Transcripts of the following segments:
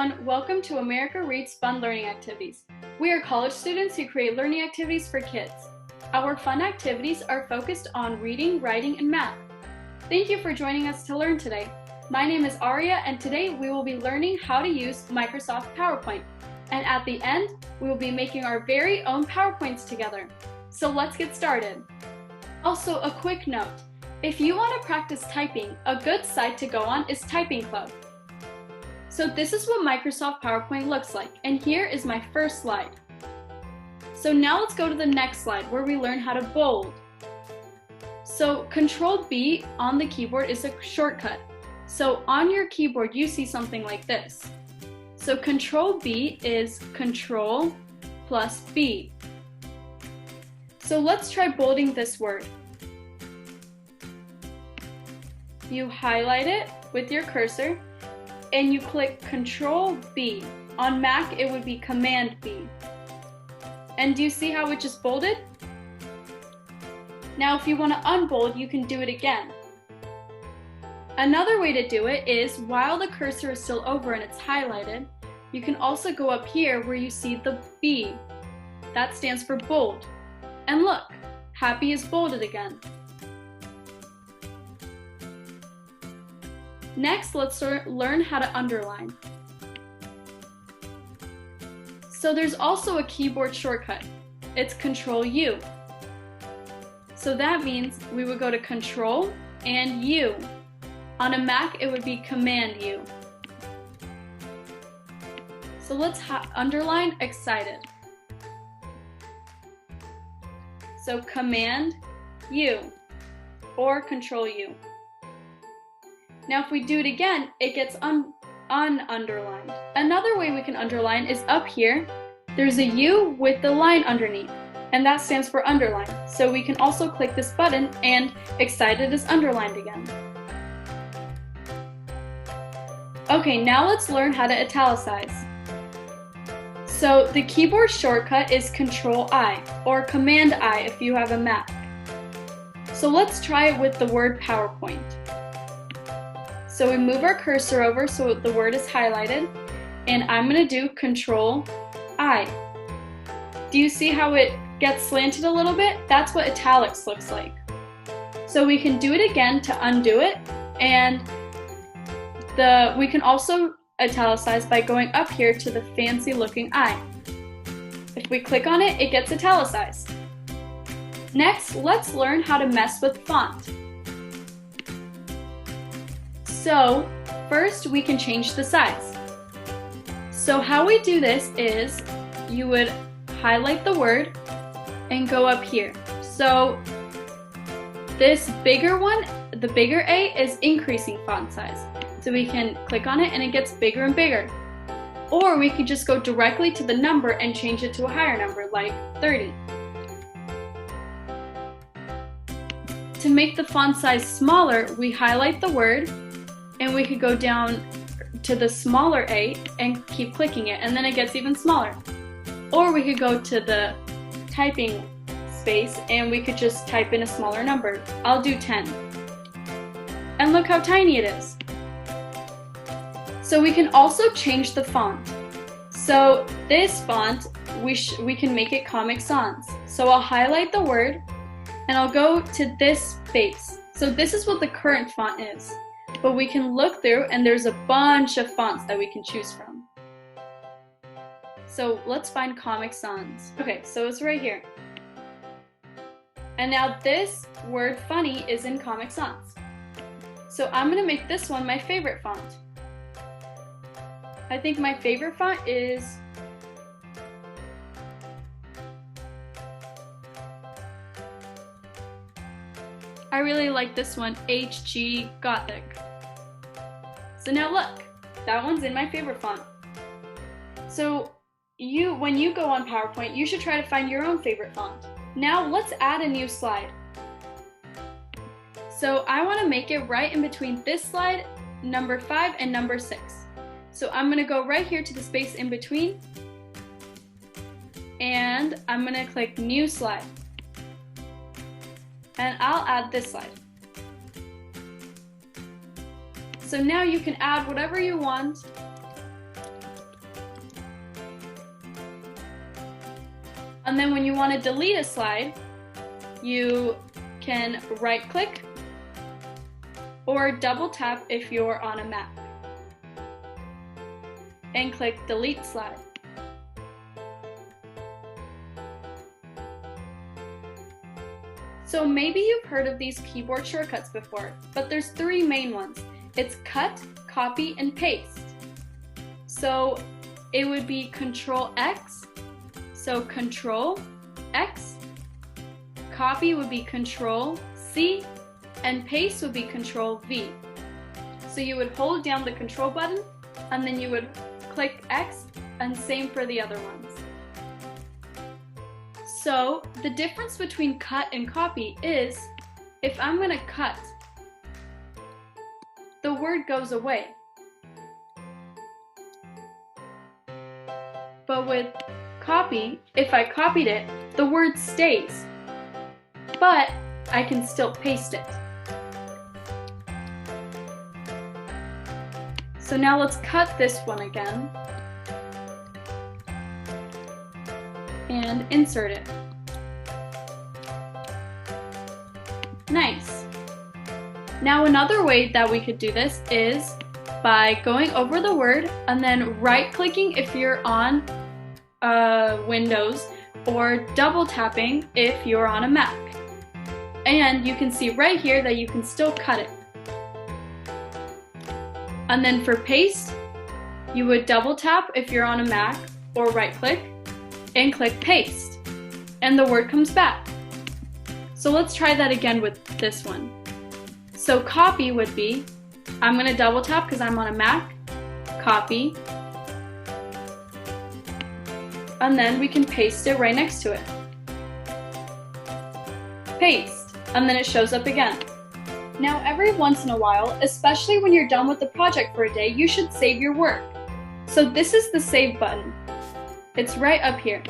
everyone, welcome to America Reads Fun Learning Activities. We are college students who create learning activities for kids. Our fun activities are focused on reading, writing, and math. Thank you for joining us to learn today. My name is Aria, and today we will be learning how to use Microsoft PowerPoint. And at the end, we will be making our very own PowerPoints together. So let's get started. Also, a quick note. If you want to practice typing, a good site to go on is Typing Club. So this is what Microsoft PowerPoint looks like, and here is my first slide. So now let's go to the next slide where we learn how to bold. So Control B on the keyboard is a shortcut. So on your keyboard you see something like this. So Control B is Control plus B. So let's try bolding this word. You highlight it with your cursor and you click Control B. On Mac, it would be Command B. And do you see how it just bolded? Now, if you want to unbold, you can do it again. Another way to do it is, while the cursor is still over and it's highlighted, you can also go up here where you see the B. That stands for bold. And look, Happy is bolded again. Next, let's learn how to underline. So there's also a keyboard shortcut. It's Control U. So that means we would go to Control and U. On a Mac, it would be Command U. So let's underline excited. So Command U or Control U. Now if we do it again, it gets un-underlined. Another way we can underline is up here. There's a U with the line underneath, and that stands for underline. So we can also click this button and excited is underlined again. Okay, now let's learn how to italicize. So the keyboard shortcut is Control I or Command I if you have a Mac. So let's try it with the word PowerPoint. So we move our cursor over so the word is highlighted, and I'm going to do Control I. Do you see how it gets slanted a little bit? That's what italics looks like. So we can do it again to undo it, and we can also italicize by going up here to the fancy looking I. If we click on it, it gets italicized. Next, let's learn how to mess with font. So first we can change the size. So how we do this is you would highlight the word and go up here. So this bigger one, the bigger A, is increasing font size. So we can click on it and it gets bigger and bigger. Or we could just go directly to the number and change it to a higher number, like 30. To make the font size smaller, we highlight the word and we could go down to the smaller A and keep clicking it, and then it gets even smaller. Or we could go to the typing space and we could just type in a smaller number. I'll do 10. And look how tiny it is. So we can also change the font. So this font, we can make it Comic Sans. So I'll highlight the word and I'll go to this space. So this is what the current font is. But we can look through and there's a bunch of fonts that we can choose from. So let's find Comic Sans. Okay, so it's right here. And now this word funny is in Comic Sans. So I'm gonna make this one my favorite font. I think my favorite font is I really like this one, HG Gothic. So now look, that one's in my favorite font. So when you go on PowerPoint, you should try to find your own favorite font. Now let's add a new slide. So I want to make it right in between this slide, number 5 and number 6. So I'm going to go right here to the space in between, and I'm going to click New Slide. And I'll add this slide. So now you can add whatever you want And then when you want to delete a slide, you can right click or double tap if you're on a Mac and click delete slide. So maybe you've heard of these keyboard shortcuts before, but there's three main ones. It's cut, copy, and paste. So it would be Control X, so Control X, copy would be Control C, and paste would be Control V. So you would hold down the Control button, and then you would click X, and same for the other ones. So the difference between cut and copy is, if I'm going to cut, the word goes away. But with copy, if I copied it, the word stays, but I can still paste it. So now let's cut this one again and insert it. Nice. Now another way that we could do this is by going over the word and then right clicking if you're on Windows, or double tapping if you're on a Mac. And you can see right here that you can still cut it. And then for paste, you would double tap if you're on a Mac, or right click and click paste, and the word comes back. So let's try that again with this one. So copy would be, I'm going to double tap because I'm on a Mac, copy, and then we can paste it right next to it. Paste, and then it shows up again. Now every once in a while, especially when you're done with the project for a day, you should save your work. So this is the save button. It's right up here.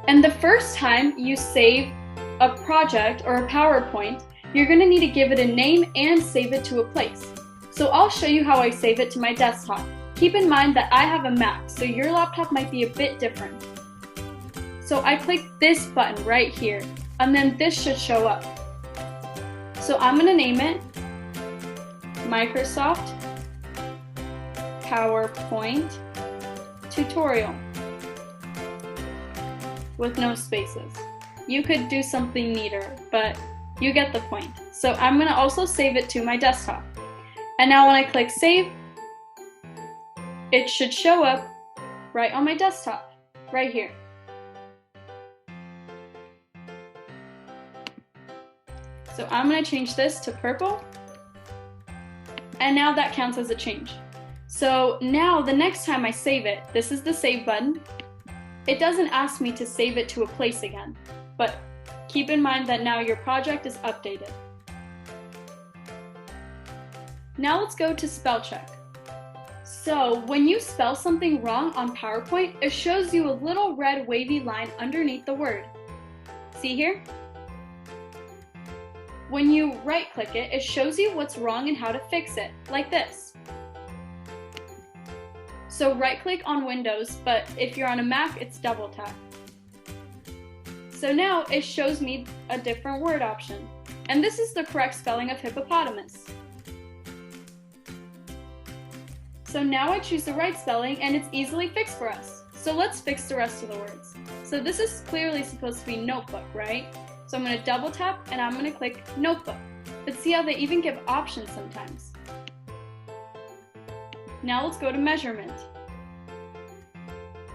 And the first time you save a project or a PowerPoint, you're going to need to give it a name and save it to a place. So I'll show you how I save it to my desktop. Keep in mind that I have a Mac, so your laptop might be a bit different. So I click this button right here, and then this should show up. So I'm going to name it Microsoft PowerPoint Tutorial with no spaces. You could do something neater, but you get the point. So I'm going to also save it to my desktop. And now when I click save, it should show up right on my desktop, right here. So I'm going to change this to purple, and now that counts as a change. So now the next time I save it, this is the save button. It doesn't ask me to save it to a place again, but keep in mind that now your project is updated. Now let's go to spell check. So when you spell something wrong on PowerPoint, it shows you a little red wavy line underneath the word. See here? When you right click it, it shows you what's wrong and how to fix it, like this. So right click on Windows, but if you're on a Mac, it's double tap. So now it shows me a different word option. And this is the correct spelling of hippopotamus. So now I choose the right spelling and it's easily fixed for us. So let's fix the rest of the words. So this is clearly supposed to be notebook, right? So I'm going to double tap and I'm going to click notebook. But see how they even give options sometimes. Now let's go to measurement.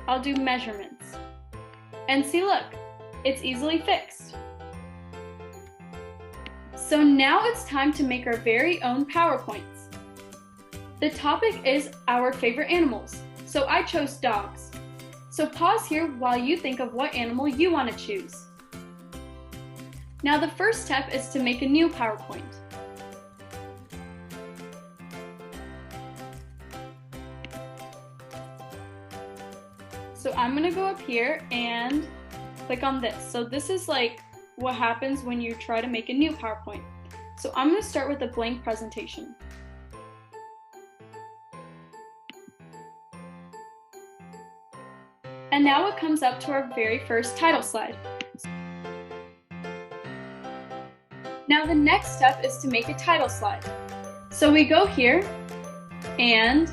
I'll do measurements. And see, look, it's easily fixed. So now it's time to make our very own PowerPoints. The topic is our favorite animals, so I chose dogs. So pause here while you think of what animal you want to choose. Now the first step is to make a new PowerPoint. So I'm going to go up here and click on this. So this is like what happens when you try to make a new PowerPoint. So I'm going to start with a blank presentation. And now it comes up to our very first title slide. Now the next step is to make a title slide. So we go here and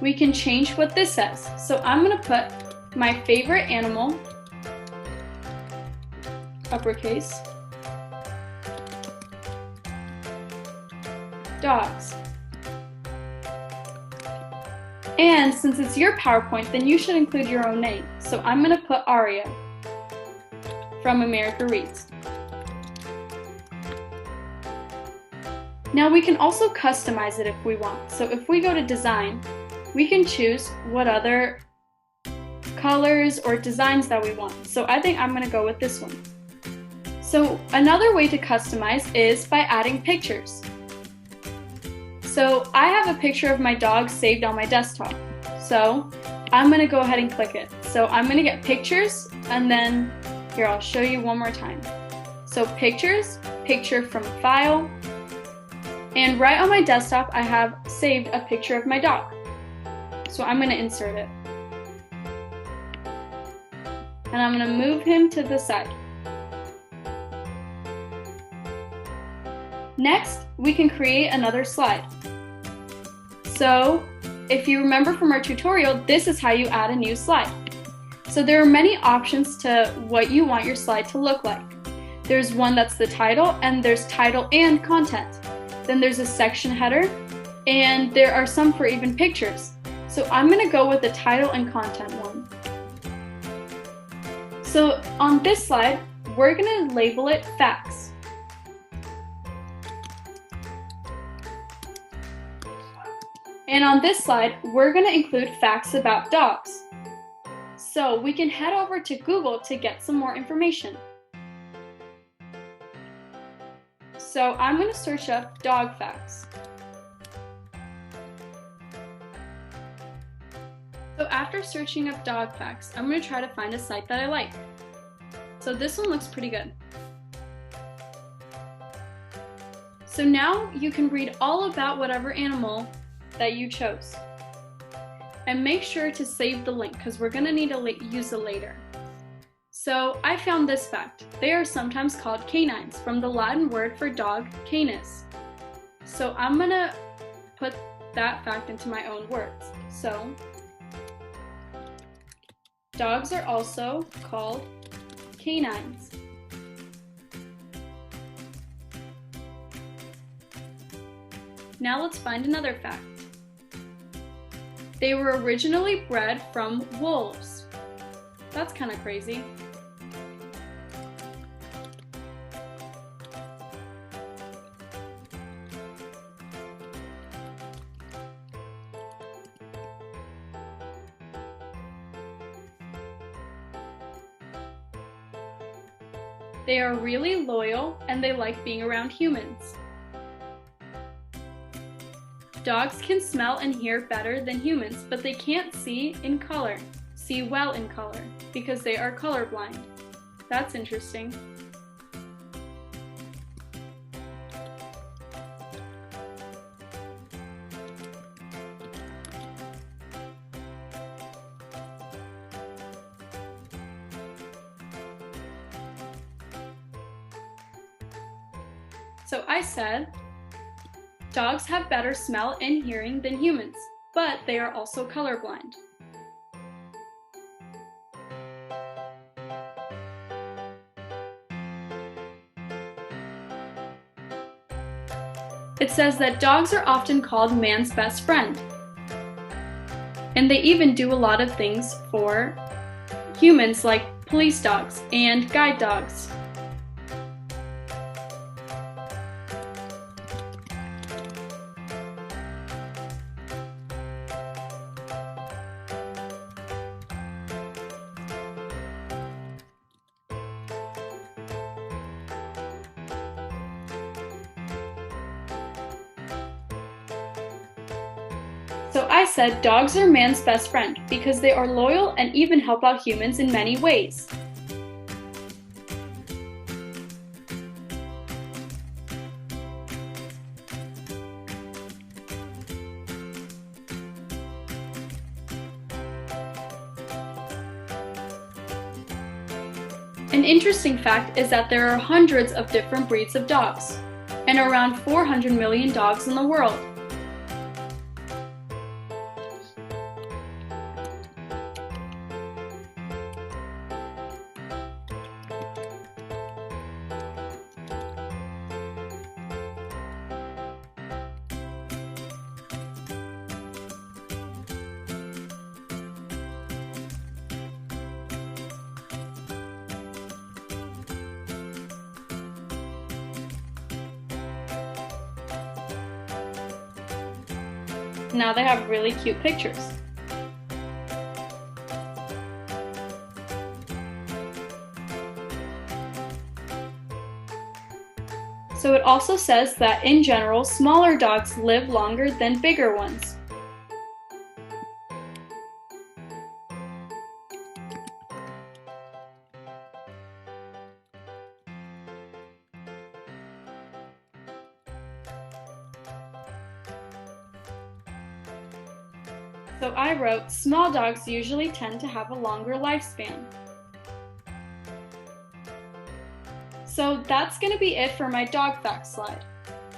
we can change what this says. So I'm going to put my favorite animal, uppercase, dogs. And since it's your PowerPoint, then you should include your own name. So I'm going to put Aria from America Reads. Now we can also customize it if we want. So if we go to design, we can choose what other colors or designs that we want. So I think I'm going to go with this one. So another way to customize is by adding pictures. So I have a picture of my dog saved on my desktop. So I'm going to go ahead and click it. So I'm going to get pictures, and then here I'll show you one more time. So pictures, picture from file, and right on my desktop I have saved a picture of my dog. So I'm going to insert it. And I'm going to move him to the side. Next, we can create another slide. So, if you remember from our tutorial, this is how you add a new slide. So there are many options to what you want your slide to look like. There's one that's the title, and there's title and content. Then there's a section header, and there are some for even pictures. So I'm going to go with the title and content one. So on this slide, we're going to label it Facts. And on this slide, we're going to include facts about dogs. So we can head over to Google to get some more information. So I'm going to search up dog facts. So after searching up dog facts, I'm going to try to find a site that I like. So this one looks pretty good. So now you can read all about whatever animal that you chose. And make sure to save the link because we're going to need to use it later. So I found this fact. They are sometimes called canines, from the Latin word for dog, canis. So I'm going to put that fact into my own words. So dogs are also called canines. Now let's find another fact. They were originally bred from wolves. That's kind of crazy. They are really loyal and they like being around humans. Dogs can smell and hear better than humans, but they can't see well in color, because they are colorblind. That's interesting. So I said, dogs have better smell and hearing than humans, but they are also colorblind. It says that dogs are often called man's best friend. And they even do a lot of things for humans, like police dogs and guide dogs. So I said dogs are man's best friend because they are loyal and even help out humans in many ways. An interesting fact is that there are hundreds of different breeds of dogs, and around 400 million dogs in the world. Now they have really cute pictures. So it also says that in general, smaller dogs live longer than bigger ones. So I wrote, small dogs usually tend to have a longer lifespan. So that's going to be it for my dog facts slide.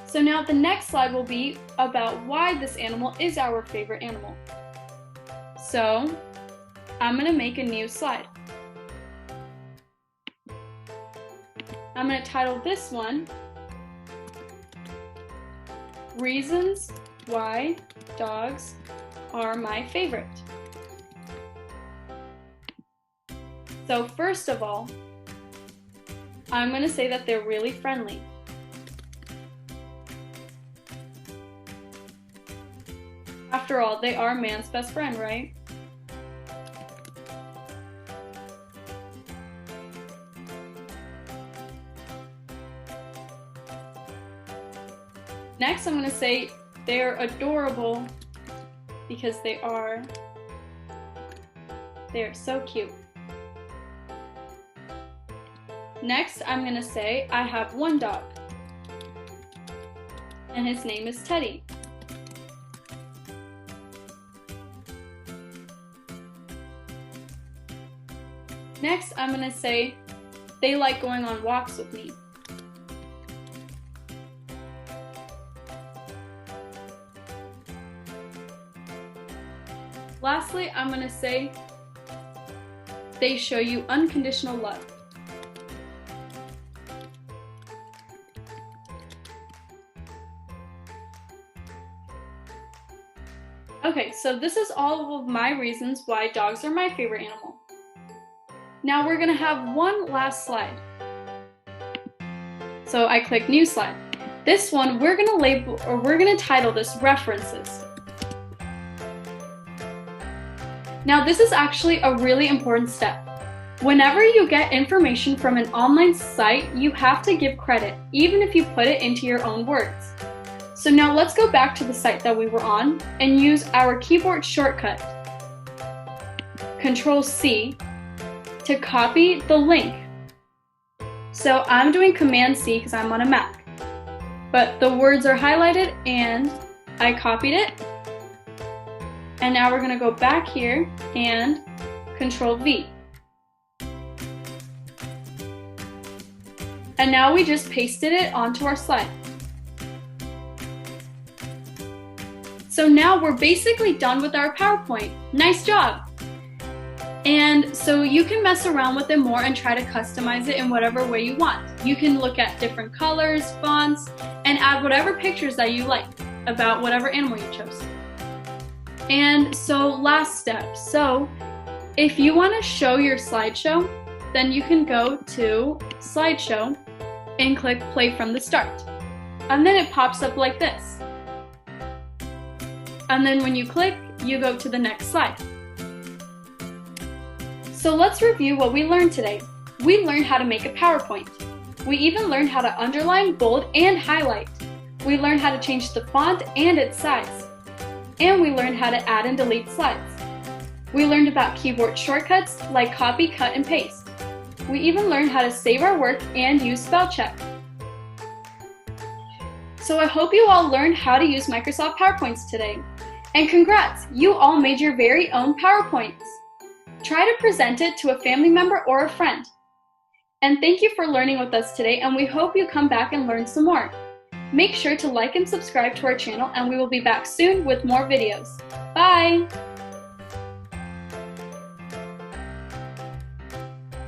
So now the next slide will be about why this animal is our favorite animal. So I'm going to make a new slide. I'm going to title this one, Reasons Why Dogs Are My Favorite. So first of all, I'm going to say that they're really friendly. After all, they are man's best friend, right? Next, I'm going to say they're adorable because they're so cute. Next, I'm going to say I have one dog, and his name is Teddy. Next, I'm going to say they like going on walks with me. Lastly, I'm going to say they show you unconditional love. Okay, so this is all of my reasons why dogs are my favorite animal. Now we're going to have one last slide. So I click New Slide. This one we're going to title this References. Now this is actually a really important step. Whenever you get information from an online site, you have to give credit, even if you put it into your own words. So now let's go back to the site that we were on and use our keyboard shortcut, Control-C, to copy the link. So I'm doing Command-C because I'm on a Mac. But the words are highlighted and I copied it. And now we're going to go back here and Control-V. And now we just pasted it onto our slide. So now we're basically done with our PowerPoint. Nice job! And so you can mess around with it more and try to customize it in whatever way you want. You can look at different colors, fonts, and add whatever pictures that you like about whatever animal you chose. And so last step, so if you want to show your slideshow, then you can go to Slideshow and click Play from the Start. And then it pops up like this. And then when you click, you go to the next slide. So let's review what we learned today. We learned how to make a PowerPoint. We even learned how to underline, bold, and highlight. We learned how to change the font and its size. And we learned how to add and delete slides. We learned about keyboard shortcuts like copy, cut, and paste. We even learned how to save our work and use spell check. So I hope you all learned how to use Microsoft PowerPoints today. And congrats, you all made your very own PowerPoints. Try to present it to a family member or a friend. And thank you for learning with us today, and we hope you come back and learn some more. Make sure to like and subscribe to our channel, and we will be back soon with more videos. Bye!